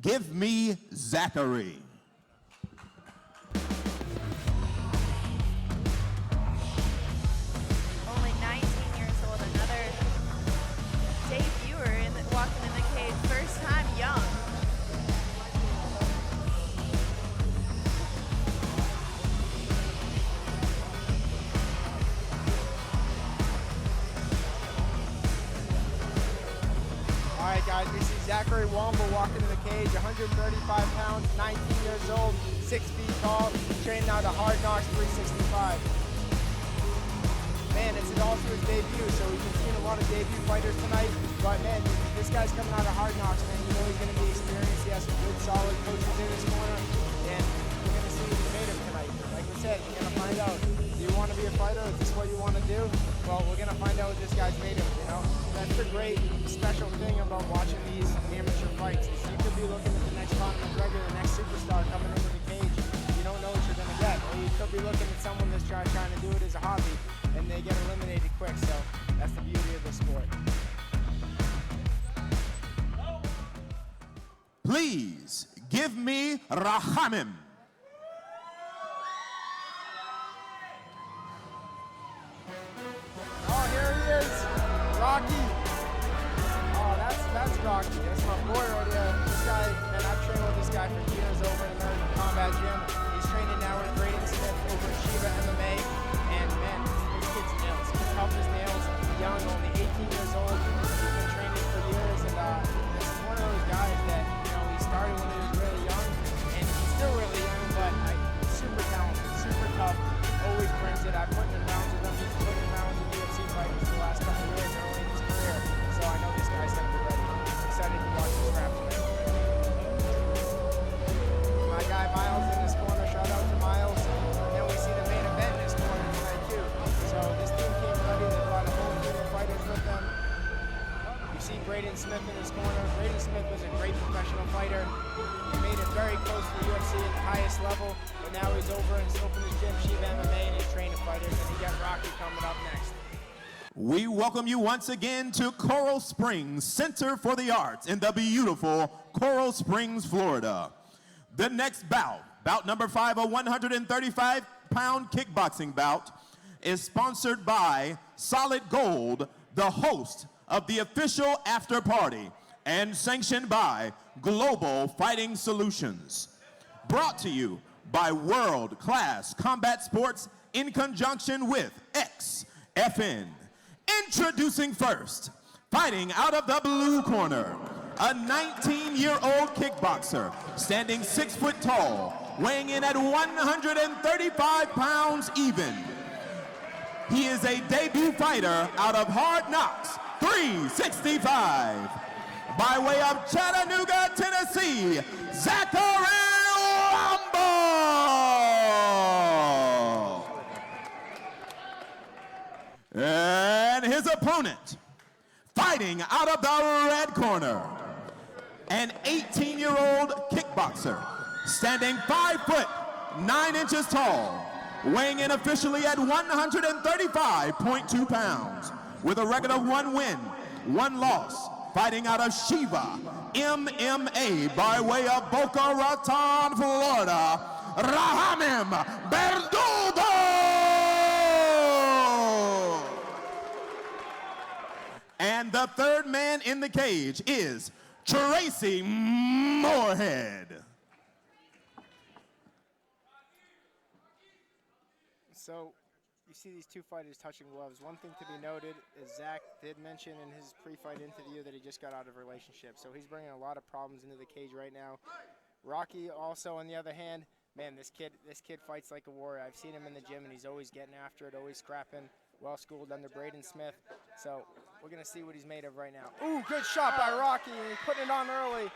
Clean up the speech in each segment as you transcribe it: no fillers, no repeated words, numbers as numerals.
give me Zachary. Only 19 years old, another debuter walking in the cage, first time young. All right, guys, we see Zachary Womble walking in the cage, 135 pounds, 19 years old, 6 feet tall, training out of Hard Knocks 365. Man, it's also his debut, so we've been seeing a lot of debut fighters tonight. But man, this guy's coming out of Hard Knocks, man. You know he's going to be experienced. He has some good, solid coaches in his corner, and we're going to see what he made of tonight. Like we said, we're going to find out. Do you want to be a fighter? Is this what you want to do? Well, we're going to find out what this guy's made of, you know? That's the great, special thing about watching these amateur fights is you could be looking at the next Conor McGregor, the next superstar coming into the cage. You don't know what you're going to get. Or you could be looking at someone that's trying to do it as a hobby, and they get eliminated quick. So that's the beauty of the sport. Please give me Rahamim. Oh, here he is, Rocky. Oh, that's Rocky. That's my boy right there. This guy, man, I've trained with this guy for years over in American Combat Gym. He's training now with Braden Smith over at Shiba MMA. And man, this kid's nails. He's tough as nails. Young, only 18 years old. He's been training for years, and this is one of those guys that, you know, he started when he was really young, and he's still really young, but super talented, super tough. Always brings it. I've put in rounds with him. He's put in rounds with UFC fighters for the last couple of years early in his career. So I know this guy's going to be ready. I'm excited to watch this rap tonight. My guy Miles in this corner. Shout out to Miles. And then we see the main event in this corner tonight too. So this team came ready. They brought a whole team of fighters with them. You see Braden Smith in his corner. Braden Smith was a great professional fighter. He made it very close to the UFC at the highest level, but now he's over and he's opened his gym, Shiba MMA, and he's training fighters, and he got Rocky coming up next. We welcome you once again to Coral Springs Center for the Arts in the beautiful Coral Springs, Florida. The next bout number 5, a 135-pound kickboxing bout, is sponsored by Solid Gold, the host of the official after party, and sanctioned by Global Fighting Solutions. Brought to you by World Class Combat Sports in conjunction with XFN. Introducing first, fighting out of the blue corner, a 19-year-old kickboxer, standing 6 foot tall, weighing in at 135 pounds even. He is a debut fighter out of Hard Knocks 365. By way of Chattanooga, Tennessee, Zachary Womble! And his opponent, fighting out of the red corner, an 18-year-old kickboxer, standing 5 foot 9 inches tall, weighing in officially at 135.2 pounds, with a record of 1 win, 1 loss, fighting out of Shiba MMA by way of Boca Raton, Florida, Rahamim Berdugo! And the third man in the cage is Tracy Moorhead. So, you see these two fighters touching gloves. One thing to be noted is Zach did mention in his pre-fight interview that he just got out of a relationship. So he's bringing a lot of problems into the cage right now. Rocky also, on the other hand, man, this kid fights like a warrior. I've seen him in the gym, and he's always getting after it, always scrapping. Well-schooled under Braden Smith. So we're going to see what he's made of right now. Ooh, good shot by Rocky. He's putting it on early.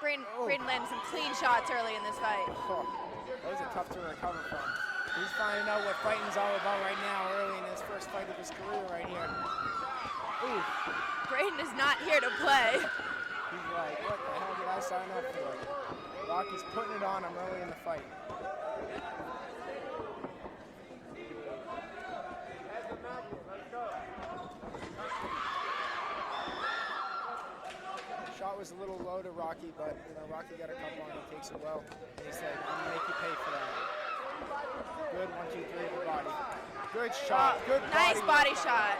Braden landed some clean shots early in this fight. Oh, those are tough to recover from. He's finding out what fighting's all about right now, early in his first fight of his career right here. Ooh. Braden is not here to play. He's like, what the hell did I sign up for? Rocky's putting it on him early in the fight. thought was a little low to Rocky, but you know, Rocky got a couple on, he takes it well. And he said, I'm gonna make you pay for that. Good 1, 2, 3 of the body. Good shot, good nice body shot.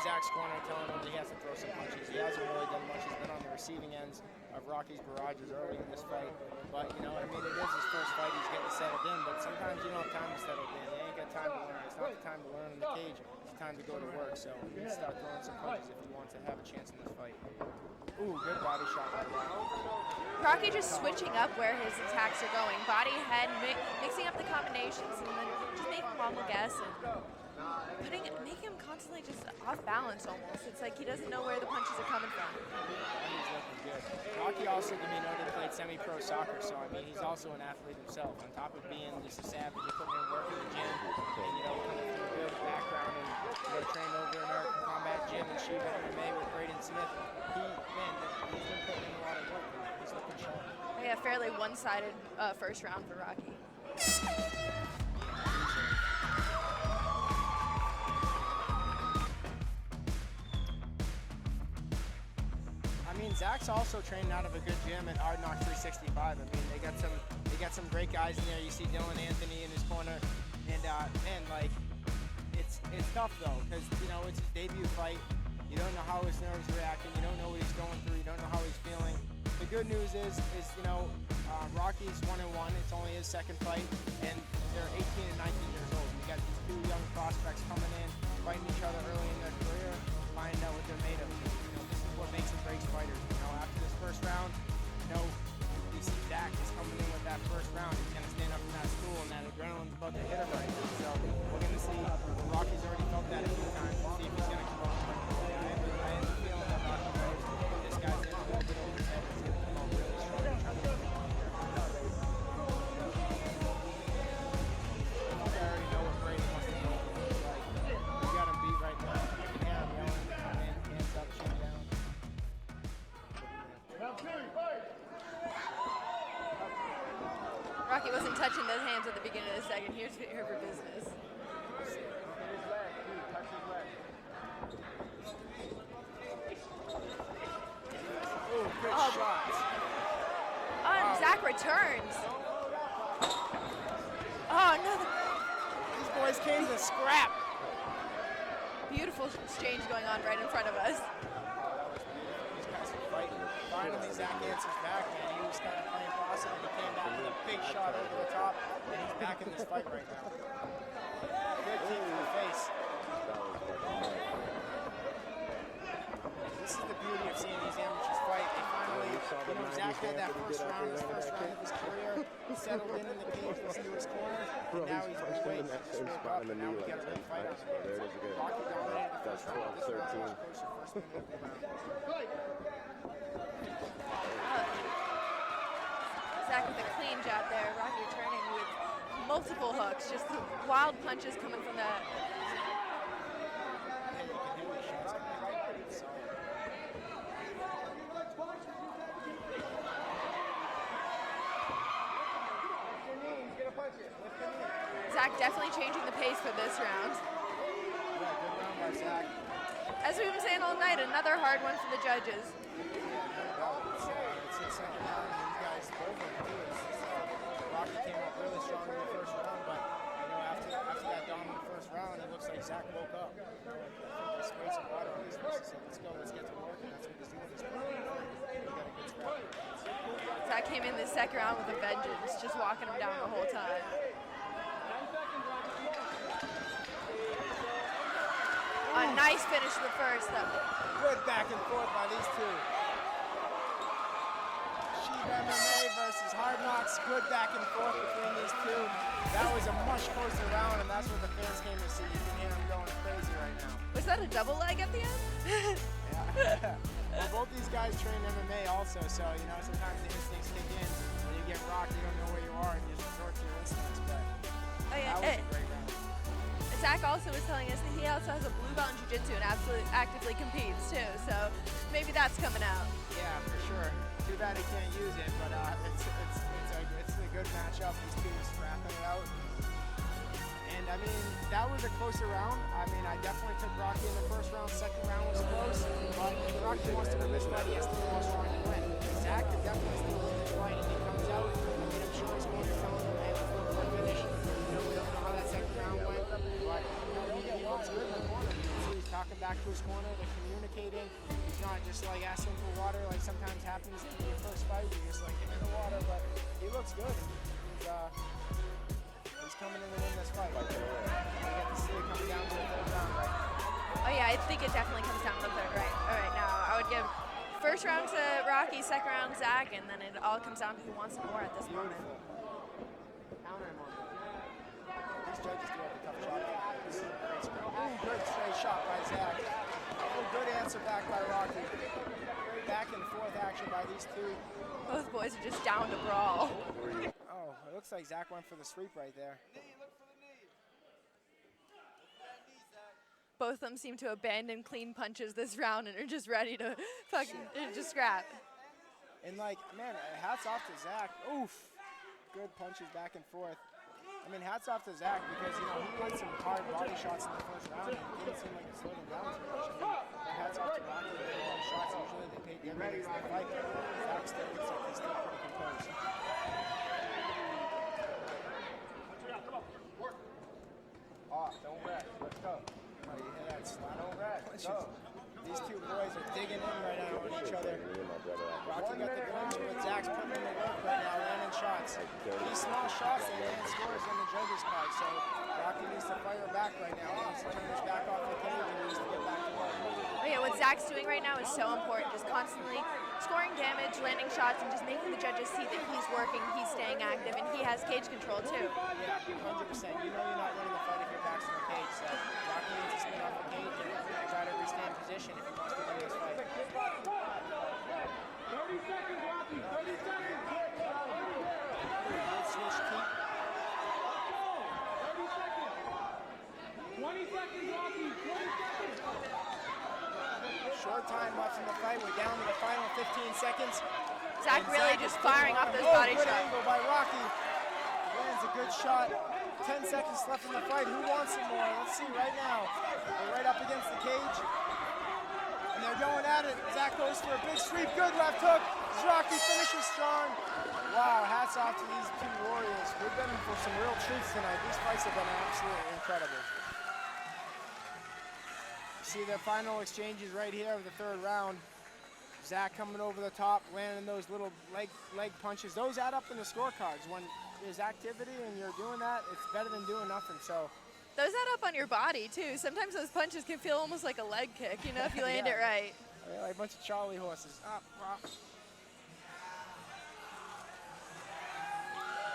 Zach's corner telling him that he has to throw some punches. He hasn't really done much. He's been on the receiving ends of Rocky's barrages early in this fight. But, you know what I mean? It is his first fight. He's getting settled in. But sometimes you don't have time to settle in. You ain't got time to learn. It's not the time to learn in the cage. It's time to go to work. So he needs to start throwing some punches if he wants to have a chance in this fight. Ooh, good body shot by Rocky. Rocky just switching up where his attacks are going. Body, head, mixing up the combinations, and then just making Womble guess. And making him constantly just off balance almost. It's like he doesn't know where the punches are coming from. He's looking good. Rocky also, to me, noted, played semi-pro soccer, so I mean, he's also an athlete himself. On top of being just a savage, he put in work in the gym, and you know, coming from a good background, and you know, trained over American Combat Gym and Shiba MMA with Braden Smith. He's been putting in a lot of work. He's looking sharp. Yeah, fairly one-sided first round for Rocky. I mean, Zach's also trained out of a good gym at Hard Knock 365. I mean, they got some great guys in there. You see Dylan Anthony in his corner, and man, like it's tough though, because you know it's his debut fight. You don't know how his nerves are reacting. You don't know what he's going through. You don't know how he's feeling. The good news is you know Rocky's 1-1. It's only his second fight, and they're 18 and 19 years old. We got these two young prospects coming in, fighting each other early in their career, finding out what they're made of. What makes and breaks fighters. You know, after this first round, you know, you see Zach is coming in with that first round. He's going to stand up from that stool, and that adrenaline's about to hit him right now. So we're going to see. Rocky's already felt that a few times. We'll see if he's going to come up. I have the feeling that Rocky knows this guy's in a little bit over his head. He's going to come up really strong. I already know what Brady wants to do. We got him beat right now. You can hear him yelling, come in, hands up, chin down. Rocky wasn't touching those hands at the beginning of the second. Here's here for business. Good shots. And Zach returns. Oh, another. These boys came to scrap. Beautiful exchange going on right in front of us. These guys are fighting. Finally, Zach answers back, man. He was kind of playing possum, and he came back with a big shot over the top, and he's back in this fight right now. Good kick to the face. This is the beauty of seeing these amateurs fight. They finally, you know, Zach had that first round of his career. He settled in the cage, listened to his corner, and now he's been waiting. He just woke up, and now we got a real fight on his hands. Rocky dominated the first round. This round was closer first minute of the round. Zach with a clean jab there. Rocky returning with multiple hooks. Just wild punches coming from that. Zach definitely changing the pace for this round. Yeah, good round by Zach. As we've been saying all night, another hard one for the judges. It's his second round. These guys, both of them, too. Rocky came up really strong in the first round, but you know, after that dominant first round, it looks like Zach woke up. He sprayed some water on his face. He said, let's go, let's get to work, and that's what he's doing. He got a good scrap. Zach came in the second round with a vengeance, just walking him down the whole time. A nice finish to the first, though. Good back and forth by these two. Shiba MMA versus Hard Knocks. Good back and forth between these two. That was a much closer round, and that's what the fans came to see. You can hear them going crazy right now. Was that a double leg at the end? Yeah. Well, both these guys train MMA also, so you know sometimes the instincts kick in. When you get rocked, you don't know where you are, and you just resort to your instincts. But that was a great round. Zach also was telling us that he also has a blue belt in jiu-jitsu and actively competes too, so maybe that's coming out. Yeah, for sure. Too bad he can't use it, but it's a that was a closer round. I mean, I definitely took Rocky in the first round. Second round was close, but if Rocky wants to win this fight, he has to be more strong to win. Zach could definitely still win this fight if he comes out. I mean, I'm sure his corner telling him, hey, let's go for a finish. You know, we don't know how that second round went, but you know, he looks good in the corner. You can see he's talking back to his corner. They're communicating. It's not just like asking for water like sometimes happens in your first fight. You're just like, give me the water, but he looks good. He's coming in to win this fight. We get to see it coming down to the third round, right? Oh yeah, I think it definitely comes down to the third, right? All right, now I would give first round to Rocky, second round Zach, and then it all comes down to who wants more at this moment. Counter him on that. These judges do have a tough shot. This is a great spin. Ooh, good straight shot by Zach. Oh, good answer back by Rocky. Back and forth action by these two. Both boys are just down to brawl. Oh, it looks like Zach went for the sweep right there. Both of them seem to abandon clean punches this round and are just ready to fucking just scrap. And like, man, hats off to Zach. Oof. Good punches back and forth. I mean, hats off to Zach because, you know, he had some hard body shots in the first round and it didn't seem like it slowed him down too much. I mean, hats off to Rocky. They had long shots. Usually they paid the minutes in the fight. Zach still looks like he's still pretty composed. Off, don't rest. Let's go. Oh, you hear that? Don't rest. Let's go. These two boys are digging in right now on each other. Rocky got the clinch, but Zach's putting in the work right now, landing shots. These small shots, they land scores in the judges' card, so Rocky needs to fire back right now. He needs to turn his back off the cage and he needs to get back to work. Oh yeah, what Zach's doing right now is so important, just constantly scoring damage, landing shots, and just making the judges see that he's working, he's staying active, and he has cage control too. Yeah, 100%. You know you're not winning the fight if your back's in the cage, so Rocky needs to spin off the cage and try to stay in position if he wants to win this fight. 30 seconds, Rocky, 30 seconds. Good switch keep. 30 seconds. 20 seconds, Rocky, 20 seconds. Short time left in the fight. We're down to the final 15 seconds. Zach And really Zach just is firing putting off those on- body good shots. angle by Rocky. Lands a good shot. 10 seconds left in the fight. Who wants some more? Let's see right now. They're right up against the cage. And they're going at it. Zach goes for a big sweep. Good left hook. Rocky finishes strong. Wow, hats off to these two warriors. We've been in for some real treats tonight. These fights have been absolutely incredible. See the final exchanges right here of the third round. Zach coming over the top, landing those little leg punches. Those add up in the scorecards. When there's activity and you're doing that, it's better than doing nothing. So Those add up on your body too. Sometimes those punches can feel almost like a leg kick, you know, if you land it right. yeah, like a bunch of Charlie horses. Up, up.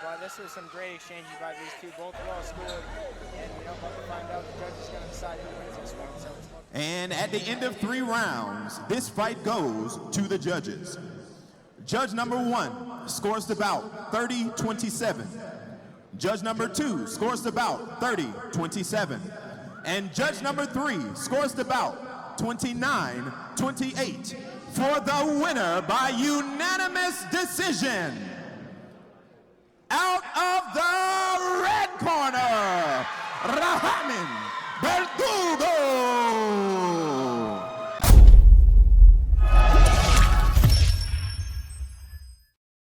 But this was some great exchanges by these two, both well scored. And you know, we'll find out the judge is going to decide who wins this one. So it's And at the end of 3 rounds, this fight goes to the judges. Judge number 1 scores the bout 30-27. Judge number 2 scores the bout 30-27. And judge number 3 scores the bout 29-28 for the winner by unanimous decision. Out of the red corner, Rahamim